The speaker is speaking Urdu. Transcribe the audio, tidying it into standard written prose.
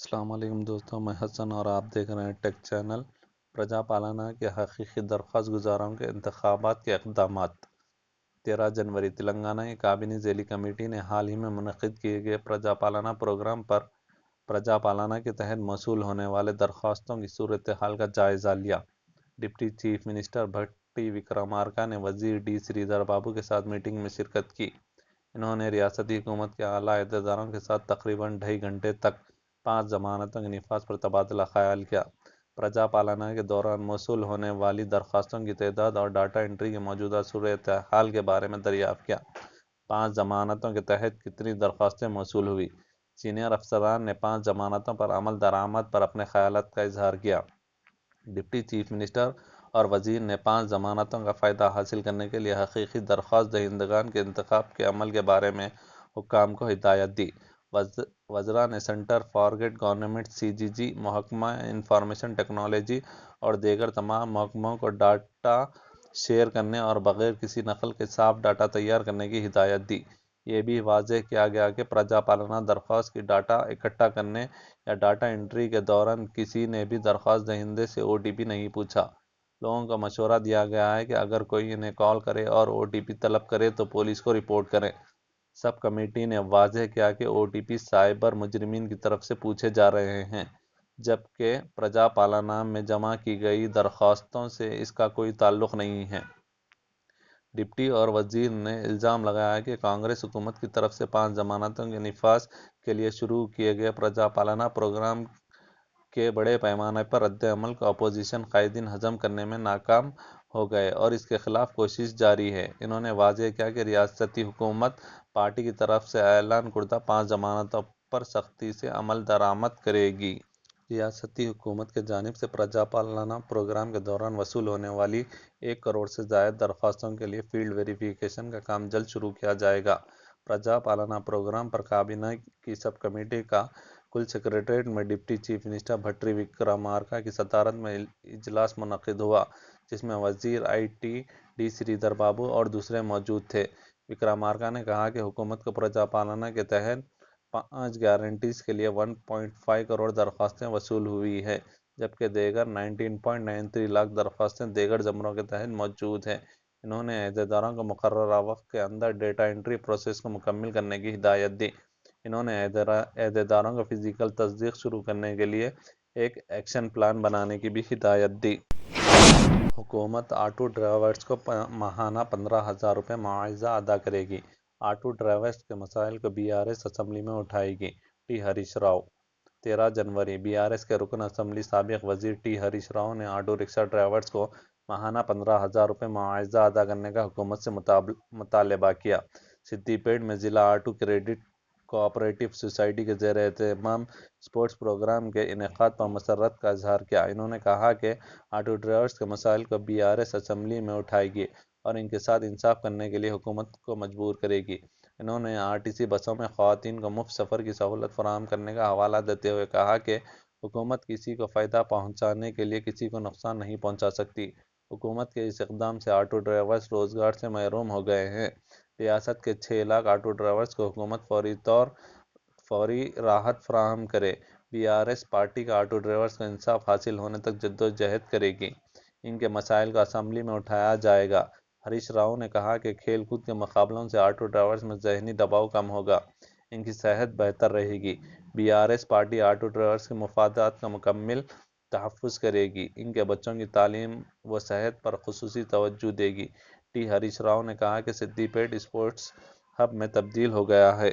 السلام علیکم دوستوں، میں حسن اور آپ دیکھ رہے ہیں ٹیک چینل۔ پرجا پالنا کے حقیقی درخواست گزاروں کے انتخابات کے اقدامات۔ 13 جنوری تلنگانہ کی کابینی ذیلی کمیٹی نے حال ہی میں منعقد کیے گئے پرجا پالنا پروگرام پر پرجا پالنا کے تحت موصول ہونے والے درخواستوں کی صورتحال کا جائزہ لیا۔ ڈپٹی چیف منسٹر بھٹی وکرمارکا نے وزیر ڈی سریدھر بابو کے ساتھ میٹنگ میں شرکت کی۔ انہوں نے ریاستی حکومت کے اعلیٰ عہدیداروں کے ساتھ تقریباً 2.5 گھنٹے تک 5 ضمانتوں کے نفاذ پر تبادلہ خیال کیا۔ پرجا پالنا کے دوران موصول ہونے والی درخواستوں کی تعداد اور ڈاٹا انٹری کی موجودہ صورتحال کے بارے میں دریافت کیا۔ 5 ضمانتوں کے تحت کتنی درخواستیں موصول ہوئیں؟ سینئر افسران نے 5 ضمانتوں پر عمل درآمد پر اپنے خیالات کا اظہار کیا۔ ڈپٹی چیف منسٹر اور وزیر نے 5 ضمانتوں کا فائدہ حاصل کرنے کے لیے حقیقی درخواست دہندگان کے انتخاب کے عمل کے بارے میں حکام کو ہدایت دی۔ وزراء نے centre for good government (CGG), محکمہ انفارمیشن ٹیکنالوجی اور دیگر تمام محکموں کو ڈاٹا شیئر کرنے اور بغیر کسی نقل کے صاف ڈاٹا تیار کرنے کی ہدایت دی۔ یہ بھی واضح کیا گیا کہ پرجا پالنا درخواست کی ڈاٹا اکٹھا کرنے یا ڈاٹا انٹری کے دوران کسی نے بھی درخواست دہندے سے OTP نہیں پوچھا۔ لوگوں کو مشورہ دیا گیا ہے کہ اگر کوئی انہیں کال کرے اور OTP طلب کرے تو پولیس کو رپورٹ کریں۔ سب کمیٹی نے واضح کیا کہ OTP سائبر مجرمین کی طرف سے پوچھے جا رہے ہیں، جبکہ پرجا پالنا میں جمع کی گئی درخواستوں سے اس کا کوئی تعلق نہیں ہے۔ ڈپٹی اور وزیر نے الزام لگایا کہ کانگریس حکومت کی طرف سے 5 ضمانتوں کے نفاذ کے لیے شروع کیے گئے پرجا پالنا پروگرام کے بڑے پیمانے پر رد عمل کو اپوزیشن قائدین ہضم کرنے میں ناکام ہو گئے اور اس کے خلاف کوشش جاری ہے۔ انہوں نے واضح کیا کہ ریاستی حکومت پارٹی کی طرف سے اعلان کردہ 5 ضمانتوں پر سختی سے عمل درآمد کرے گی۔ ریاستی حکومت کی جانب سے پرجا پالنا پروگرام کے دوران وصول ہونے والی 1 کروڑ سے زائد درخواستوں کے لیے فیلڈ ویریفیکیشن کا کام جلد شروع کیا جائے گا۔ پرجا پالنا پروگرام پر کابینہ کی سب کمیٹی کا کل سکریٹریٹ میں ڈپٹی چیف منسٹر بھٹی وکرمارکا کی صدارت میں اجلاس منعقد ہوا، جس میں وزیر IT ڈی سریدھر بابو اور دوسرے موجود تھے۔ وکرمارکا نے کہا کہ حکومت کو پرجا پالنا کے تحت 5 گارنٹیز کے لیے 1.5 کروڑ درخواستیں وصول ہوئی ہیں، جبکہ دیگر 19.93 لاکھ درخواستیں دیگر زمروں کے تحت موجود ہیں۔ انہوں نے عہدیداروں کو مقررہ وقت کے اندر ڈیٹا انٹری پروسیس کو مکمل کرنے کی ہدایت دی۔ انہوں نے عہدیداروں کو فزیکل تصدیق شروع کرنے کے لیے ایک ایکشن پلان بنانے کی بھی ہدایت دی۔ حکومت آٹو ڈرائیورز کو ماہانہ 15,000 روپے معاوضہ ادا کرے گی۔ آٹو ڈرائیورز کے مسائل کو BRS اسمبلی میں اٹھائے گی: ٹی ہریش راؤ۔ 13 جنوری BRS کے رکن اسمبلی سابق وزیر ٹی ہریش راؤ نے آٹو رکشہ ڈرائیورز کو ماہانہ 15,000 روپے معاوضہ ادا کرنے کا حکومت سے مطالبہ کیا۔ سدی پیٹ میں ضلع آٹو کریڈٹ کوآپریٹو سوسائٹی کے زیر اہتمام اسپورٹس پروگرام کے انعقاد پر مسرت کا اظہار کیا۔ انہوں نے کہا کہ آٹو ڈرائیورز کے مسائل کو BRS اسمبلی میں اٹھائے گی اور ان کے ساتھ انصاف کرنے کے لیے حکومت کو مجبور کرے گی۔ انہوں نے RTC بسوں میں خواتین کو مفت سفر کی سہولت فراہم کرنے کا حوالہ دیتے ہوئے کہا کہ حکومت کسی کو فائدہ پہنچانے کے لیے کسی کو نقصان نہیں پہنچا سکتی۔ حکومت کے اس اقدام سے آٹو ڈرائیورز روزگار سے محروم ہو گئے ہیں۔ ریاست کے 6 لاکھ آٹو ڈرائیورز کو حکومت فوری راحت فراہم کرے۔ BRS پارٹی کا آٹو ڈرائیورز کو انصاف حاصل ہونے تک جدوجہد کرے گی۔ ان کے مسائل کو اسمبلی میں اٹھایا جائے گا۔ ہریش راؤ نے کہا کہ کھیل کود کے مقابلوں سے آٹو ڈرائیورز میں ذہنی دباؤ کم ہوگا، ان کی صحت بہتر رہے گی۔ BRS پارٹی آٹو ڈرائیورز کے مفادات کا مکمل تحفظ کرے گی، ان کے بچوں کی تعلیم و صحت پر خصوصی توجہ دے گی۔ ٹی ہریش راؤ نے کہا کہ سدی پیٹ اسپورٹس ہب میں تبدیل ہو گیا ہے۔